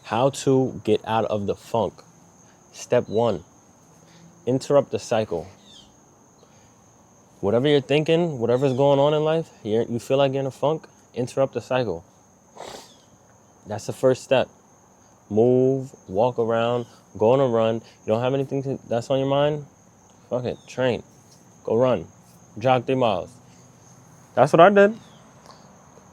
How to get out of the funk. Step 1, interrupt the cycle. Whatever you're thinking, whatever's going on in life, you feel like you're in a funk, interrupt the cycle. That's the first step. Move, walk around, go on a run. You don't have anything that's on your mind? Fuck it, train. Go run. Jog 3 miles. That's what I did.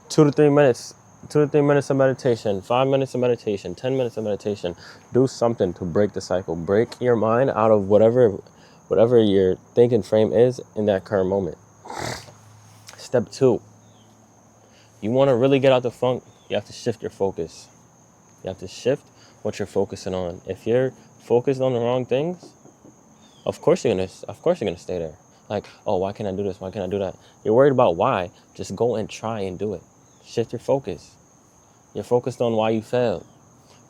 2 to 3 minutes. 2 to 3 minutes of meditation, 5 minutes of meditation, 10 minutes of meditation. Do something to break the cycle. Break your mind out of whatever your thinking frame is in that current moment. Step 2, you want to really get out the funk, you have to shift your focus. You have to shift what you're focusing on. If you're focused on the wrong things, of course you're gonna stay there. Like, oh, why can't I do this? Why can't I do that? You're worried about why. Just go and try and do it. Shift your focus. You're focused on why you failed.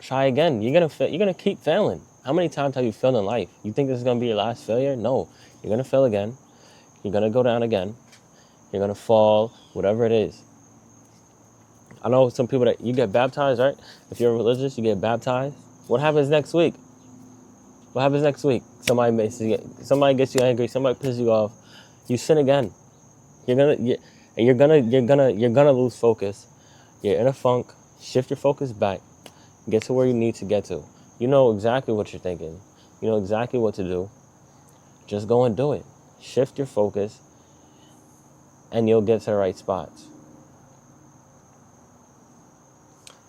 Try again. You're gonna keep failing. How many times have you failed in life? You think this is gonna be your last failure? No. You're gonna fail again. You're gonna go down again. You're gonna fall, whatever it is. I know some people that you get baptized, right? If you're religious, you get baptized. What happens next week? What happens next week? Somebody gets you angry. Somebody pisses you off. You sin again. You're gonna lose focus. You're in a funk. Shift your focus back. Get to where you need to get to. You know exactly what you're thinking. You know exactly what to do. Just go and do it. Shift your focus, and you'll get to the right spots.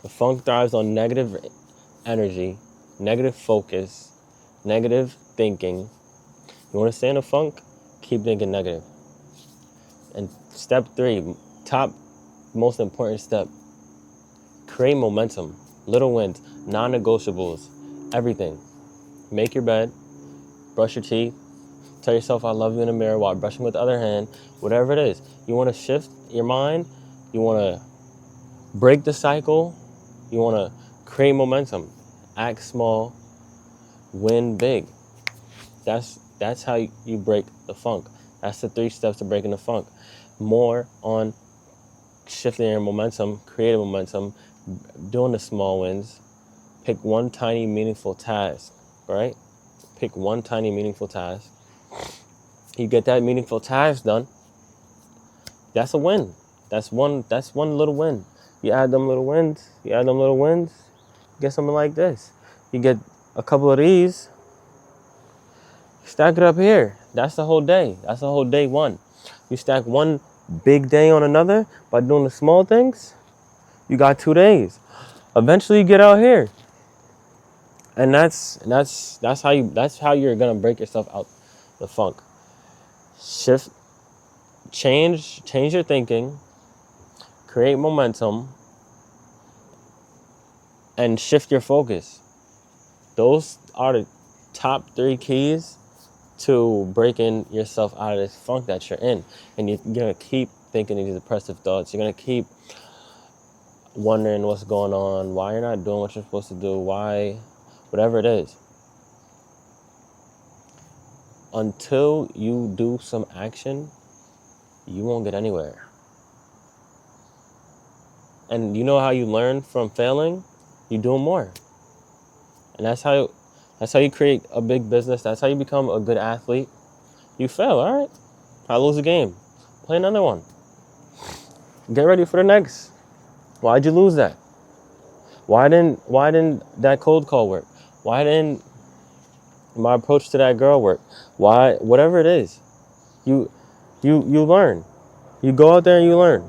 The funk thrives on negative energy, negative focus, negative thinking. You want to stay in a funk? Keep thinking negative. And step 3, top most important step, create momentum. Little wins, non-negotiables, everything. Make your bed, brush your teeth, tell yourself I love you in the mirror while brushing with the other hand, whatever it is. You want to shift your mind, you want to break the cycle, you want to create momentum. Act small, win big. That's how you break the funk. That's the 3 steps to breaking the funk. More on shifting your momentum, creating momentum, doing the small wins. Pick one tiny meaningful task, right? Pick one tiny meaningful task. You get that meaningful task done. That's a win. That's one little win. You add them little wins, you get something like this. You get a couple of these, stack it up here. That's the whole day. That's the whole day 1. You stack one big day on another by doing the small things, you got 2 days. Eventually you get out here. And that's how you're gonna break yourself out the funk. Change your thinking, create momentum, and shift your focus. Those are the top 3 keys to breaking yourself out of this funk that you're in. And you're going to keep thinking these depressive thoughts. You're going to keep wondering what's going on, why you're not doing what you're supposed to do, why, whatever it is. Until you do some action, you won't get anywhere. And you know how you learn from failing? You do more. And that's how you create a big business. That's how you become a good athlete. You fail, all right? I lose a game. Play another one. Get ready for the next. Why'd you lose that? Why didn't that cold call work? Why didn't my approach to that girl work? Why, whatever it is, you learn. You go out there and you learn.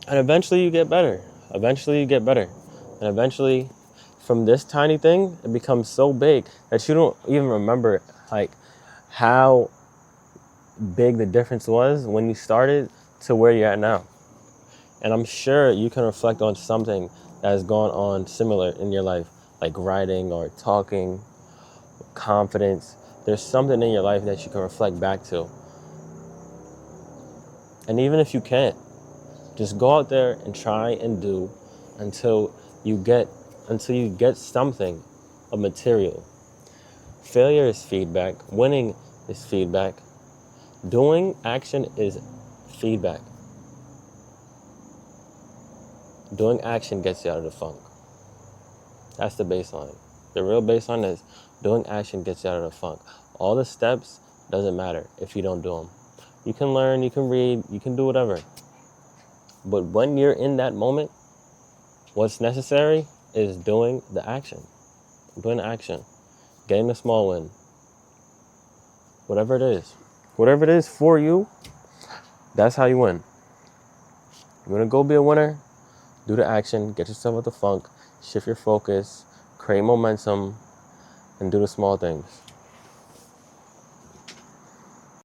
And eventually you get better. And eventually, from this tiny thing, it becomes so big that you don't even remember like how big the difference was when you started to where you're at now. And I'm sure you can reflect on something that has gone on similar in your life, like writing or talking, confidence. There's something in your life that you can reflect back to. And even if you can't, just go out there and try and do until you get something of material. Failure is feedback. Winning is feedback. Doing action is feedback. Doing action gets you out of the funk. That's the baseline. The real baseline is doing action gets you out of the funk. All the steps doesn't matter if you don't do them. You can learn, you can read, you can do whatever. But when you're in that moment, what's necessary is doing the action. Doing the action. Getting the small win. Whatever it is. Whatever it is for you, that's how you win. You want to go be a winner? Do the action. Get yourself out the funk. Shift your focus. Create momentum. And do the small things.